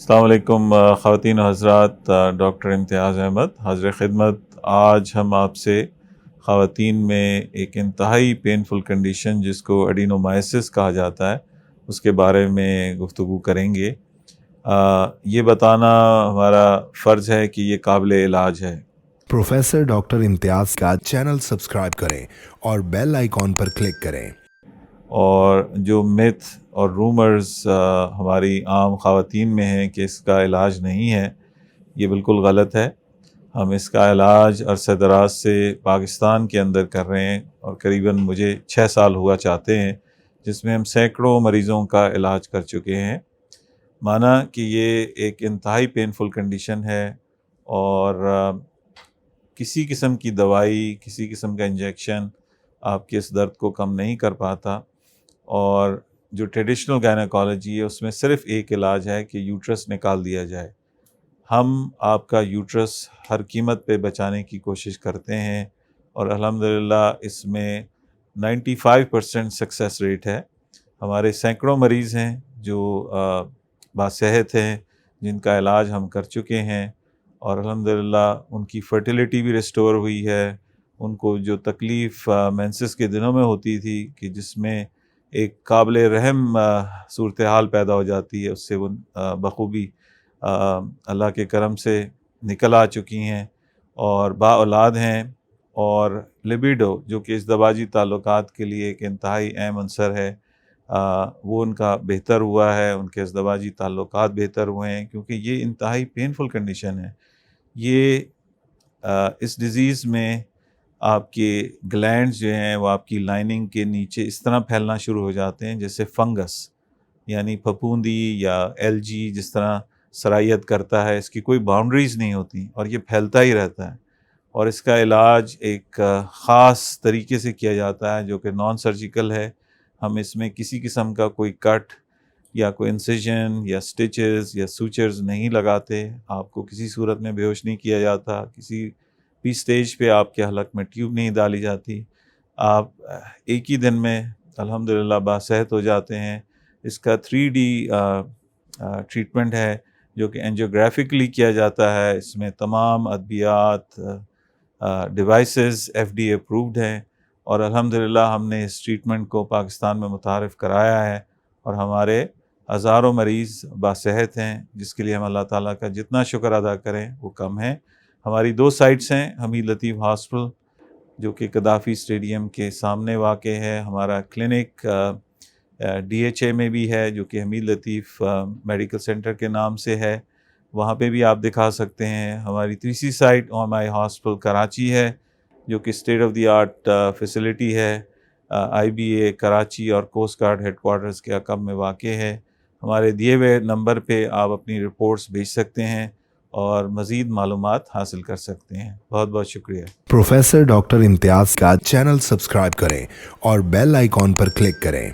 السلام علیکم خواتین و حضرات، ڈاکٹر امتیاز احمد حاضر خدمت۔ آج ہم آپ سے خواتین میں ایک انتہائی پینفل کنڈیشن جس کو ایڈینومائسس کہا جاتا ہے اس کے بارے میں گفتگو کریں گے۔ یہ بتانا ہمارا فرض ہے کہ یہ قابل علاج ہے۔ پروفیسر ڈاکٹر امتیاز کا چینل سبسکرائب کریں اور بیل آئیکن پر کلک کریں۔ اور جو میتھ اور رومرز ہماری عام خواتین میں ہیں کہ اس کا علاج نہیں ہے، یہ بالکل غلط ہے۔ ہم اس کا علاج عرصہ دراز سے پاکستان کے اندر کر رہے ہیں، اور قریباً مجھے 6 سال ہوا چاہتے ہیں، جس میں ہم سینکڑوں مریضوں کا علاج کر چکے ہیں۔ مانا کہ یہ ایک انتہائی پینفل کنڈیشن ہے، اور کسی قسم کی دوائی، کسی قسم کا انجیکشن آپ کے اس درد کو کم نہیں کر پاتا۔ اور جو ٹریڈیشنل گائنیکالوجی ہے اس میں صرف ایک علاج ہے کہ یوٹرس نکال دیا جائے۔ ہم آپ کا یوٹرس ہر قیمت پہ بچانے کی کوشش کرتے ہیں، اور الحمدللہ اس میں 95% سکسیس ریٹ ہے۔ ہمارے سینکڑوں مریض ہیں جو باصحت ہیں، جن کا علاج ہم کر چکے ہیں، اور الحمدللہ ان کی فرٹیلیٹی بھی ریسٹور ہوئی ہے۔ ان کو جو تکلیف مینسس کے دنوں میں ہوتی تھی کہ جس میں ایک قابل رحم صورتحال پیدا ہو جاتی ہے، اس سے وہ بخوبی اللہ کے کرم سے نکل آ چکی ہیں اور با اولاد ہیں۔ اور لیبیڈو جو کہ ازدواجی تعلقات کے لیے ایک انتہائی اہم عنصر ہے، وہ ان کا بہتر ہوا ہے، ان کے ازدواجی تعلقات بہتر ہوئے ہیں، کیونکہ یہ انتہائی پینفل کنڈیشن ہے۔ یہ اس ڈیزیز میں آپ کے گلینڈز جو ہیں وہ آپ کی لائننگ کے نیچے اس طرح پھیلنا شروع ہو جاتے ہیں جیسے فنگس، یعنی پھپھوندی یا ایلجی جس طرح سرایت کرتا ہے، اس کی کوئی باؤنڈریز نہیں ہوتی اور یہ پھیلتا ہی رہتا ہے۔ اور اس کا علاج ایک خاص طریقے سے کیا جاتا ہے جو کہ نان سرجیکل ہے۔ ہم اس میں کسی قسم کا کوئی کٹ یا کوئی انسیجن یا سٹیچز یا سوچرز نہیں لگاتے، آپ کو کسی صورت میں بے ہوش نہیں کیا جاتا، کسی بھی سٹیج پہ آپ کے حلق میں ٹیوب نہیں ڈالی جاتی، آپ ایک ہی دن میں الحمدللہ باصحت ہو جاتے ہیں۔ اس کا 3D ٹریٹمنٹ ہے جو کہ اینجیوگرافکلی کیا جاتا ہے۔ اس میں تمام ادویات، ڈیوائسز FDA اپرووڈ ہیں، اور الحمدللہ ہم نے اس ٹریٹمنٹ کو پاکستان میں متعارف کرایا ہے، اور ہمارے ہزاروں مریض باصحت ہیں، جس کے لیے ہم اللہ تعالیٰ کا جتنا شکر ادا کریں وہ کم ہے۔ ہماری 2 سائٹس ہیں، حمید لطیف ہاسپٹل جو کہ قذافی اسٹیڈیم کے سامنے واقع ہے، ہمارا کلینک DHA میں بھی ہے جو کہ حمید لطیف میڈیکل سینٹر کے نام سے ہے، وہاں پہ بھی آپ دکھا سکتے ہیں۔ ہماری تیسری سائٹ OMI ہاسپٹل کراچی ہے جو کہ state of the art facility ہے، IBA کراچی اور کوسٹ گارڈ ہیڈ کوارٹرز کے عقب میں واقع ہے۔ ہمارے دیے ہوئے نمبر پہ آپ اپنی رپورٹس بھیج سکتے ہیں اور مزید معلومات حاصل کر سکتے ہیں۔ بہت بہت شکریہ۔ پروفیسر ڈاکٹر امتیاز کا چینل سبسکرائب کریں اور بیل آئیکن پر کلک کریں۔